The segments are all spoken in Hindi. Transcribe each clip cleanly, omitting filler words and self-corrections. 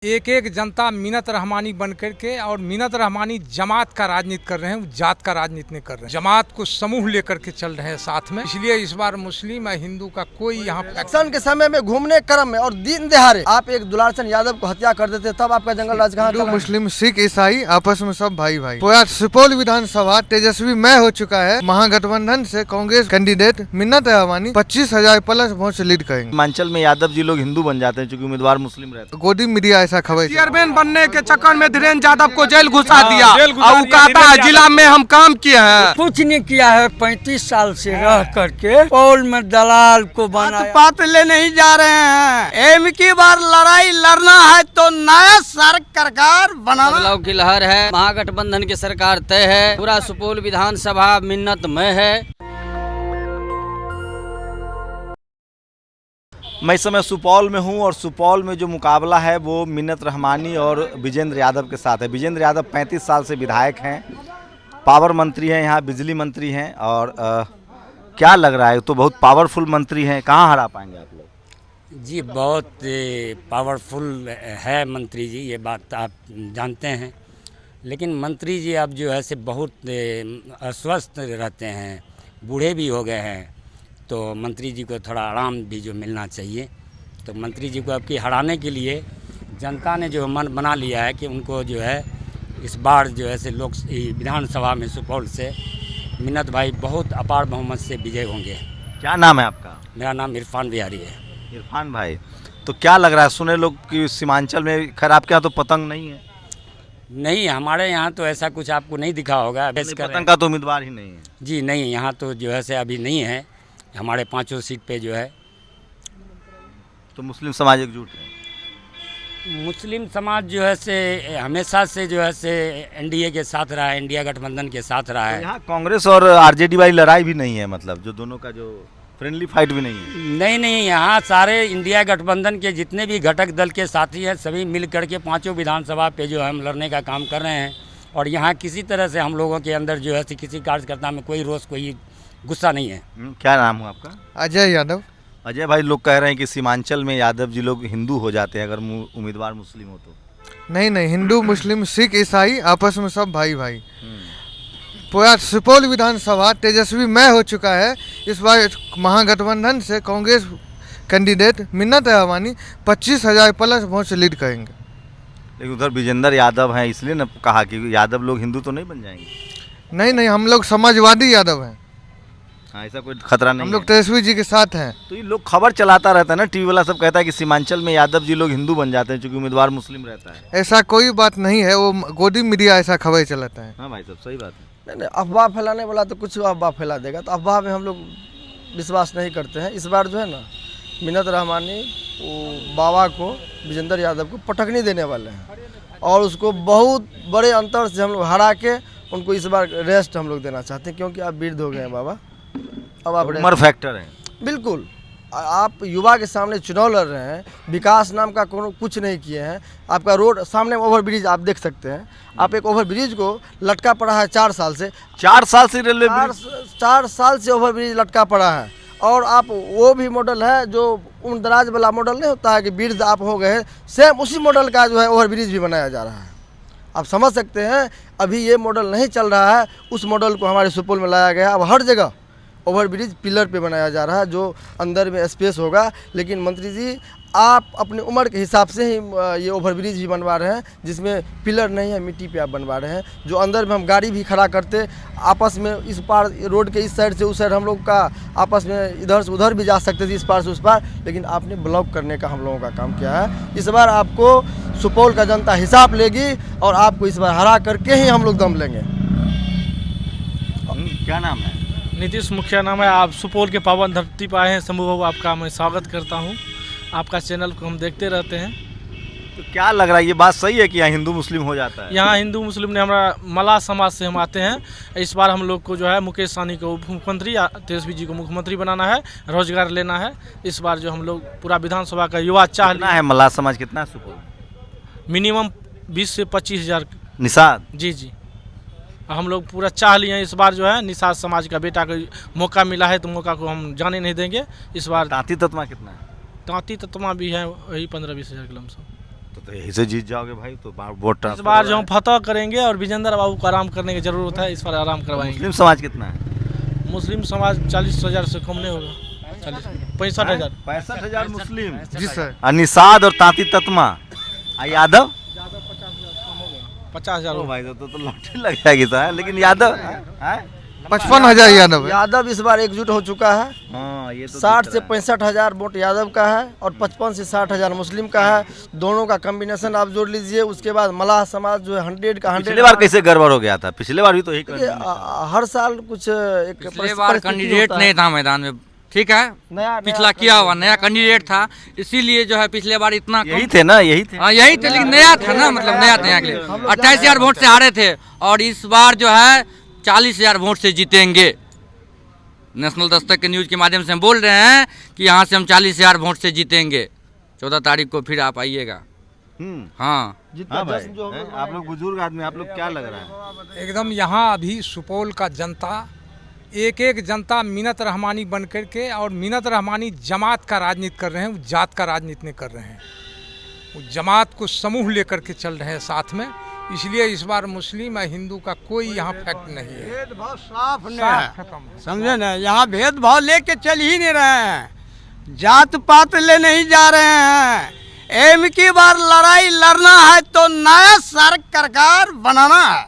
एक एक जनता मिन्नत रहमानी बन करके और मिन्नत रहमानी जमात का राजनीति कर रहे हैं, जात का राजनीति नहीं कर रहे हैं। जमात को समूह लेकर के चल रहे हैं साथ में, इसलिए इस बार मुस्लिम और हिंदू का कोई यहाँ इलेक्शन के समय में घूमने क्रम में और दिन दिहाड़े आप एक दुलारचंद यादव को हत्या कर देते, तब आपका जंगल राज कहाँ? हिंदू मुस्लिम सिख ईसाई आपस में सब भाई भाई। तो सुपौल विधानसभा तेजस्वी मय हो चुका है। महागठबंधन से कांग्रेस कैंडिडेट मिन्नत रहमानी 25,000 प्लस वोट से लीड करेंगे। हिमाचल में यादव जी लोग हिंदू बन जाते हैं क्योंकि उम्मीदवार मुस्लिम रहते हैं। गोदी मीडिया ऐसा खबर चेयरमैन बनने के चक्कर में धीरेन्द्र यादव को जेल घुसा दिया और कहता है जिला में हम काम किए हैं। कुछ नहीं किया है। 35 साल से रह करके पोल में दलाल को बनाया। बात ले नहीं जा रहे हैं। एम की बार लड़ाई लड़ना है तो नया सरकार बनाना। बदलाव की लहर है, महागठबंधन की सरकार तय है। पूरा सुपौल विधानसभा मिन्नतमय है। मैं इस समय सुपौल में हूं और सुपौल में जो मुकाबला है वो मिन्नत रहमानी और विजेंद्र यादव के साथ है। विजेंद्र यादव 35 साल से विधायक हैं, पावर मंत्री हैं, यहाँ बिजली मंत्री हैं और क्या लग रहा है, तो बहुत पावरफुल मंत्री हैं, कहाँ हरा पाएंगे आप लोग? जी बहुत पावरफुल है मंत्री जी, ये बात आप जानते हैं। लेकिन मंत्री जी अब जो है से बहुत अस्वस्थ रहते हैं, बूढ़े भी हो गए हैं, तो मंत्री जी को थोड़ा आराम भी जो मिलना चाहिए। तो मंत्री जी को अब की हराने के लिए जनता ने जो मन बना लिया है कि उनको जो है इस बार जो है से लोक विधानसभा में सुपौल से मिन्नत भाई बहुत अपार बहुमत से विजय होंगे। क्या नाम है आपका? मेरा नाम इरफान बिहारी है। इरफान भाई, तो क्या लग रहा है, सुने लोग कि सीमांचल में, खैर आपके यहाँ तो पतंग नहीं है? नहीं, हमारे यहाँ तो ऐसा कुछ आपको नहीं दिखा होगा। पतंग का तो उम्मीदवार ही नहीं है जी, नहीं, यहाँ तो जो है से अभी नहीं है। हमारे 5 सीट पे जो है तो मुस्लिम समाज एकजुट है। मुस्लिम समाज जो है से हमेशा से जो है से एनडीए के साथ रहा है, इंडिया गठबंधन के साथ रहा है। यहाँ कांग्रेस और आरजेडी वाली लड़ाई भी नहीं है, मतलब जो दोनों का जो फ्रेंडली फाइट भी नहीं है। नहीं, यहाँ सारे इंडिया गठबंधन के जितने भी घटक दल के साथी हैं सभी मिल करके 5 विधानसभा पे जो है हम लड़ने का काम कर रहे हैं। और यहाँ किसी तरह से हम लोगों के अंदर जो है किसी कार्यकर्ता में कोई रोष, कोई गुस्सा नहीं है। क्या नाम है आपका? अजय यादव। अजय भाई, लोग कह रहे हैं कि सीमांचल में यादव जी लोग हिंदू हो जाते हैं अगर उम्मीदवार मुस्लिम हो तो। नहीं, हिंदू मुस्लिम सिख ईसाई आपस में सब भाई भाई। पूरा सुपौल विधानसभा तेजस्वी मय हो चुका है। इस बार महागठबंधन से कांग्रेस कैंडिडेट मिन्नत रहमानी 25,000 प्लस वोट से लीड करेंगे। लेकिन उधर विजेंद्र यादव हैं, इसलिए न कहा कि यादव लोग हिंदू तो नहीं बन जाएंगे। नहीं, हम लोग समाजवादी यादव हैं। हाँ, ऐसा कोई खतरा नहीं, हम लोग तेजस्वी जी के साथ हैं। तो ये लोग खबर चलाता रहता है ना, टीवी वाला सब कहता है कि सीमांचल में यादव जी लोग हिंदू बन जाते हैं क्योंकि उम्मीदवार मुस्लिम रहता है। ऐसा कोई बात नहीं है, वो गोदी मीडिया ऐसा खबर चलाता है। हाँ भाई, सब सही बात है। नहीं, अफवाह फैलाने वाला तो कुछ अफवाह फैला देगा, तो अफवाह में हम लोग विश्वास नहीं करते हैं। इस बार जो है ना, मिन्नत रहमानी वो बाबा को, विजेंद्र यादव को पटकनी देने वाले हैं और उसको बहुत बड़े अंतर से हम लोग हरा के उनको इस बार रेस्ट हम लोग देना चाहते हैं, क्योंकि आप वृद्ध हो गए हैं बाबा। अब आप उम्र फैक्टर है। बिल्कुल, आप युवा के सामने चुनाव लड़ रहे हैं, विकास नाम का कुछ नहीं किए हैं। आपका रोड सामने ओवर ब्रिज आप देख सकते हैं, आप एक ओवर ब्रिज को लटका पड़ा है 4 साल से। 4 साल से रेलवे 4 साल से ओवर ब्रिज लटका पड़ा है। और आप वो भी मॉडल है जो उम्रदराज वाला मॉडल नहीं होता है कि वृद्ध आप हो गए, सेम उसी मॉडल का जो है ओवर ब्रिज भी बनाया जा रहा है। आप समझ सकते हैं, अभी ये मॉडल नहीं चल रहा है, उस मॉडल को हमारे सुपौल में लाया गया। अब हर जगह ओवर ब्रिज पिलर पे बनाया जा रहा है, जो अंदर में स्पेस होगा। लेकिन मंत्री जी, आप अपनी उम्र के हिसाब से ही ये ओवर ब्रिज भी बनवा रहे हैं, जिसमें पिलर नहीं है, मिट्टी पे आप बनवा रहे हैं। जो अंदर में हम गाड़ी भी खड़ा करते, आपस में इस पार रोड के इस साइड से उस साइड हम लोग का आपस में इधर से उधर भी जा सकते थे, इस पार से उस पार, लेकिन आपने ब्लॉक करने का हम लोगों का काम किया है। इस बार आपको सुपौल का जनता हिसाब लेगी और आपको इस बार हरा करके ही हम लोग दम लेंगे। क्या नाम है? नीतीश मुखिया नाम है। आप सुपौल के पावन धरती पर आए हैं। शंभू बाबू, आपका मैं स्वागत करता हूं। आपका चैनल को हम देखते रहते हैं। तो क्या लग रहा है, ये बात सही है कि यहाँ हिंदू मुस्लिम हो जाता है? यहाँ हिंदू मुस्लिम ने, हमारा मलाह समाज से हम आते हैं। इस बार हम लोग को जो है मुकेश सहनी को उप मुख्यमंत्री, तेजस्वी जी को मुख्यमंत्री बनाना है, रोजगार लेना है। इस बार जो हम लोग पूरा विधानसभा का युवा चाह है। मल्लाह समाज कितना है सुपौल? मिनिमम 20 से 25,000 निषाद। जी, हम लोग पूरा चाह लिए हैं। इस बार जो है निषाद समाज का बेटा को मौका मिला है, तो मौका को हम जाने नहीं देंगे। इस बार तांती तत्मा कितना है? तांती तत्मा भी है, वही 15-20 हज़ार के लमसम। तो यही से जीत जाओगे भाई, तो वोट इस ट्रांसफर बार हो जो रहा हम फतह करेंगे और विजेंद्र बाबू को आराम करने की जरूरत है, इस बार आराम है। करवाएंगे। मुस्लिम समाज कितना है? मुस्लिम समाज 40,000 से कम नहीं होगा, 65,000। 65,000 मुस्लिम। जी सर। निषाद और तांती तत्मा यादव 50,000 ओ भाई तो लॉटरी लग जाएगी तो है, लेकिन यादव हैं? 55,000 यादव है। यादव इस बार एकजुट हो चुका है। हाँ ये तो 60 दिख से रहा है। 65,000 वोट यादव का है और 55 से 60,000 मुस्लिम का है। दोनों का कॉम्बिनेशन आप जोड़ लीजिए। उसके बाद मलाह समाज जो है 100 का 100। पिछले बार कैसे गड़बड़ हो गया था? पिछले बार भी तो यही देखिए, हर साल कुछ एक पिछले बार परिस्थिति कैंडिडेट होता है। नहीं था मैदान में, ठीक है। नया पिछला किया हुआ नया कैंडिडेट था, इसीलिए जो है पिछले बार इतना यही थे ना, यही थे। हाँ यही थे, लेकिन नया था ना, मतलब नया था यहाँ के लिए। 28,000 वोट से हारे थे और इस बार जो है 40,000 वोट से जीतेंगे। नेशनल दस्तक के न्यूज़ के माध्यम से हम बोल रहे हैं कि यहाँ से हम 40,000 वोट से जीतेंगे। 14 तारीख को फिर आप आइएगा। हाँ जितना भाई, जश्न जो हम लोग आप लोग बुजुर्ग आदमी, आप लोग क्या लग रहा है? एकदम यहाँ अभी सुपौल का जनता एक एक जनता मिन्नत रहमानी बन कर के, और मिन्नत रहमानी जमात का राजनीति कर रहे हैं, वो जात का राजनीति नहीं कर रहे हैं। वो जमात को समूह लेकर के चल रहे हैं साथ में। इसलिए इस बार मुस्लिम और हिंदू का कोई यहाँ फैक्ट नहीं है। भेदभाव साफ नहीं साफ है, खत्म है। समझे ना। यहाँ भेदभाव लेके चल ही नहीं रहे हैं, जात पात ले नहीं जा रहे हैं। एम की बार लड़ाई लड़ना है तो नया सरकार बनाना है,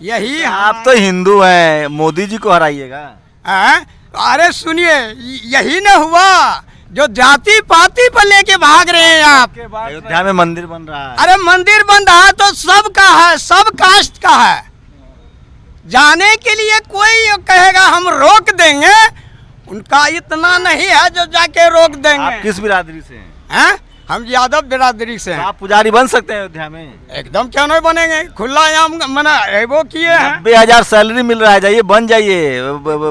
यही आप तो हिंदू हैं, मोदी जी को हराइएगा। हैं? अरे सुनिए, यही न हुआ जो जाति पाति पर लेके भाग रहे हैं आप। अयोध्या में मंदिर बन रहा है। अरे मंदिर बन रहा है तो सबका है, सब कास्ट का है। जाने के लिए कोई कहेगा हम रोक देंगे, उनका इतना नहीं है जो जाके रोक आप देंगे। किस बिरादरी से हैं? हैं? हम यादव बिरादरी से तो हैं। आप पुजारी बन सकते हैं अयोध्या में। एकदम क्यों नहीं बनेंगे, खुला आम मना वो किए हैं। 90,000 सैलरी मिल रहा है, जाइए बन जाइए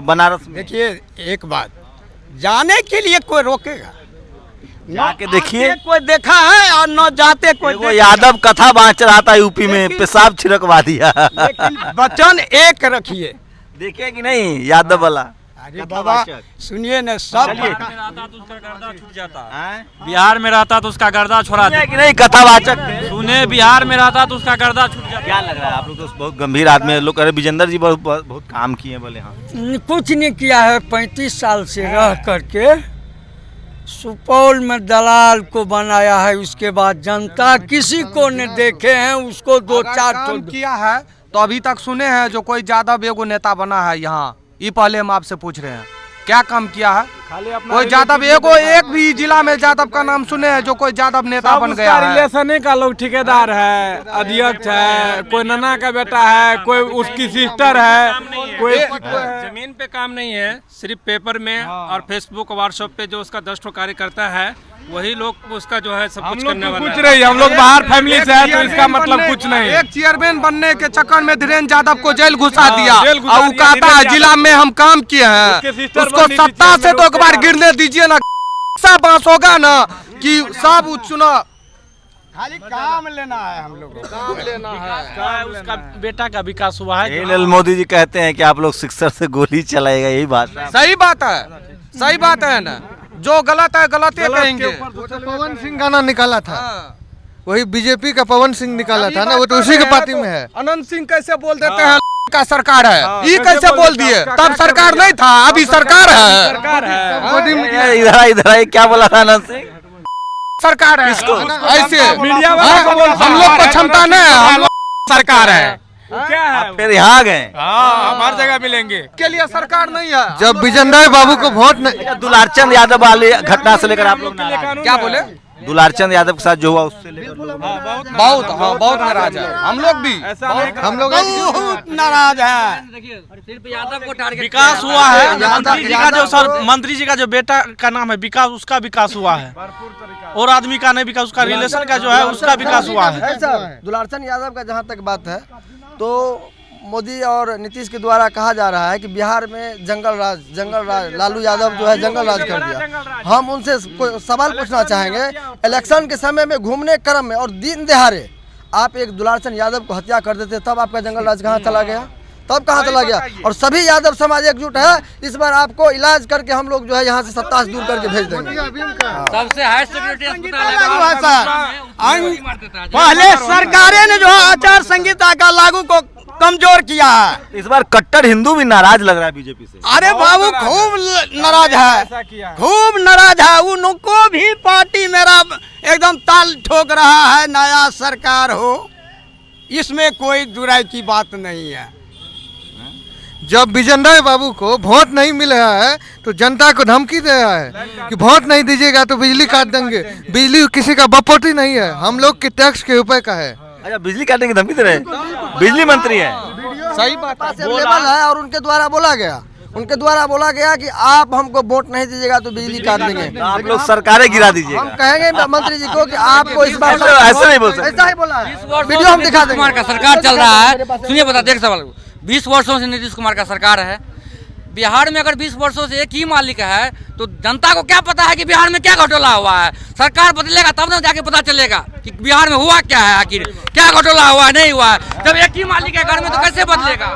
बनारस में। देखिए एक बात, जाने के लिए कोई रोकेगा? जाके देखिए, आके कोई देखा है और न जाते कोई वो देखा? यादव कथा बाँच रहा था यूपी में, पेशाब छिड़कवा दिया। लेकिन वचन एक रखिए। देखे कि नहीं यादव वाला? अरे बाबा सुनिए न, सब बिहार में रहता तो उसका गर्दा छोड़ा सुनिए कि नहीं कथावाचक? सुने बिहार में रहता तो उसका गर्दा छूट जाता। क्या लग रहा है? आप लोग तो बहुत गंभीर आदमी है। लोग कह रहे विजेंद्र जी बहुत काम किए हैं बोले। हाँ कुछ नहीं किया है। 35 साल से रह करके सुपौल में दलाल को बनाया है। उसके बाद जनता किसी को न देखे हैं, उसको दो चार काम किया है तो अभी तक सुने हैं जो कोई यादव एगो नेता बना है यहाँ, ये पहले हम आपसे पूछ रहे हैं क्या काम किया है? कोई यादव एगो एक भी जिला में यादव का नाम सुने हैं जो कोई यादव नेता बन गया है? रिलेशन का लोग ठेकेदार है, अध्यक्ष है, कोई नना का बेटा है, कोई उसकी सिस्टर है, कोई जमीन पे काम नहीं है, सिर्फ पेपर में और फेसबुक व्हाट्सएप पे जो उसका 10 कार्यकर्ता है वही लोग उसका जो है सब कुछ करने वाला पूछ रही हम लोग बाहर फैमिली से है तो इसका मतलब कुछ नहीं। एक चेयरमैन बनने के चक्कर में धीरेन्द्र यादव को जेल घुसा दिया और वो कहता है जिला में हम काम किए हैं। उसको सत्ता से तो एक बार गिरने दीजिए ना, सब बांस होगा ना कि सब चुनाव खाली काम लेना है। हम लोग को काम लेना है। उसका बेटा का विकास हुआ है। नरेंद्र मोदी जी कहते हैं कि आप लोग सिक्सर से गोली चलाएगा, यही बात है। सही बात है, सही बात है ना। जो गलत है गलत ही कहेंगे। पवन सिंह गाना निकाला था, वही बीजेपी का पवन सिंह निकाला था ना, वो तो उसी के पार्टी में है। अनंत सिंह कैसे बोल देते हैं का सरकार है, ये कैसे बोल दिए? तब सरकार नहीं था, अभी सरकार है। इधर क्या बोला था अनंत सिंह? सरकार है ऐसे मीडिया हम लोग को क्षमता नहीं है, हम लोग सरकार है। क्या है? फिर यहाँ गए। हम हर जगह मिलेंगे। के लिए सरकार नहीं है। जब विजेंद्र बाबू को वोट नहीं, दुलारचंद यादव वाली घटना से लेकर आप लोग नाराज हैं? क्या बोले? दुलारचंद यादव के साथ जो हुआ उससे लेकर बहुत नाराज है। हम लोग भी, हम लोग बहुत नाराज है। सिर्फ यादव को टारगेट विकास हुआ है। मंत्री जी का जो सर, मंत्री जी का जो बेटा का नाम है विकास, उसका विकास हुआ है। और आदमी का नहीं विकास, उसका रिलेशन का जो है उसका विकास हुआ है। सर दुलारचंद यादव का जहाँ तक बात है तो मोदी और नीतीश के द्वारा कहा जा रहा है कि बिहार में जंगल राज लालू यादव जो है जंगल राज कर दिया। हम उनसे कोई सवाल पूछना चाहेंगे, इलेक्शन के समय में घूमने क्रम में और दिन दहाड़े आप एक दुलारचंद यादव को हत्या कर देते, तब आपका जंगल राज कहाँ चला गया? तब कहाँ चला गया? और सभी यादव समाज एकजुट है, इस बार आपको इलाज करके हम लोग जो है यहाँ से सत्ता से दूर करके भेज देंगे। सबसे हाई सिक्योरिटी पहले सरकारें ने जो है आचार संहिता का लागू को कमजोर किया है। इस बार कट्टर हिंदू भी नाराज लग रहा है बीजेपी से। अरे बाबू खूब नाराज है, खूब नाराज है। उनको भी पार्टी मेरा एकदम ताल ठोक रहा है, नया सरकार हो, इसमें कोई दुराई की बात नहीं है। जब बिजेंद्र राय बाबू को वोट नहीं मिल रहा है तो जनता को धमकी दे रहा है कि वोट नहीं दीजिएगा तो बिजली काट देंगे। बिजली किसी का बपोती नहीं है, हम लोग के टैक्स के रुपए का है। अच्छा, बिजली काटने की धमकी दे रहे हैं? बिजली मंत्री है। सही बात है। और उनके द्वारा बोला गया कि आप हमको वोट नहीं दीजिएगा तो बिजली काट देंगे। आप लोग सरकारें गिरा दीजिएगा। हम कहेंगे मंत्री जी को कि आपको इस बार ऐसे नहीं बोल सकते। ऐसा ही बोला है। वीडियो हम दिखा देंगे। कुमार का सरकार चल रहा है, सुनिए बता देख सवाल। 20 वर्षों से नीतीश कुमार का सरकार है। बिहार में अगर 20 वर्षों से एक ही मालिक है तो जनता को क्या पता है कि बिहार में क्या घोटाला हुआ है? सरकार बदलेगा तब ना जाके पता चलेगा कि बिहार में हुआ क्या है, आखिर क्या घोटाला हुआ है, नहीं हुआ है। जब एक ही मालिक है घर में तो कैसे बदलेगा?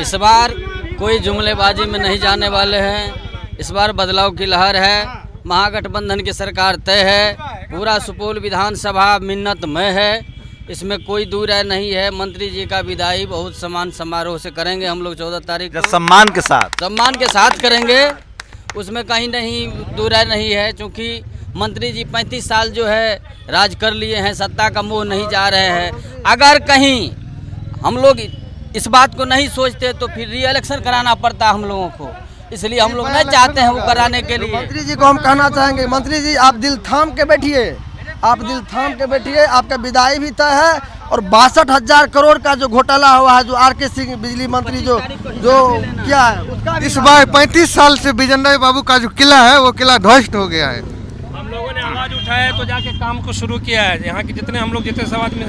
इस बार कोई जुमलेबाजी में नहीं जाने वाले हैं। इस बार बदलाव की लहर है। महागठबंधन की सरकार तय है। पूरा सुपौल विधानसभा मिन्नतमय है, इसमें कोई दूर राय नहीं है। मंत्री जी का विदाई बहुत सम्मान समारोह से करेंगे हम लोग 14 तारीख को। सम्मान के साथ करेंगे, उसमें कहीं नहीं दूर राय नहीं है। क्योंकि मंत्री जी 35 साल जो है राज कर लिए हैं, सत्ता का मोह नहीं जा रहे हैं। अगर कहीं हम लोग इस बात को नहीं सोचते तो फिर री इलेक्शन कराना पड़ता हम लोगों को, इसलिए हम लोग नहीं चाहते हैं वो कराने के लिए। मंत्री जी को हम कहना चाहेंगे, मंत्री जी आप दिल थाम के बैठिए, आपका विदाई भी तय है। और 62,000 करोड़ का जो घोटाला हुआ है, जो आर.के. सिंह बिजली मंत्री जो क्या है, इस बार 35 साल से बिजेंद्र राय बाबू का जो किला है वो किला ध्वस्त हो गया है। हम लोगों ने आवाज उठाया तो जाके काम को शुरू किया है। यहाँ के जितने हम लोग जितने समाज में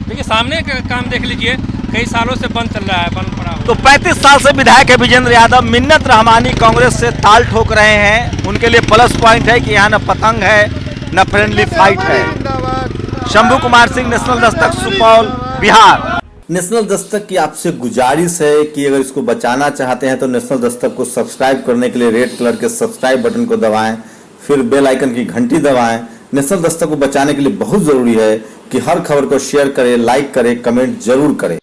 देखिए सामने का काम देख लीजिए, कई सालों से बंद चल रहा है, बंद पड़ा हुआ। तो 35 साल से विधायक है विजेंद्र यादव। मिन्नत रहमानी कांग्रेस से ताल ठोक रहे हैं। उनके लिए प्लस पॉइंट है कि यहाँ न पतंग है न फ्रेंडली फाइट है। शंभू कुमार सिंह, नेशनल दस्तक, सुपौल, बिहार। नेशनल दस्तक की आपसे गुजारिश है कि अगर इसको बचाना चाहते हैं तो नेशनल दस्तक को सब्सक्राइब करने के लिए रेड कलर के सब्सक्राइब बटन को दबाएं, फिर बेल आइकन की घंटी दबाएं। नेशनल दस्तक को बचाने के लिए बहुत जरूरी है कि हर खबर को शेयर करें, लाइक करें, कमेंट जरूर करें।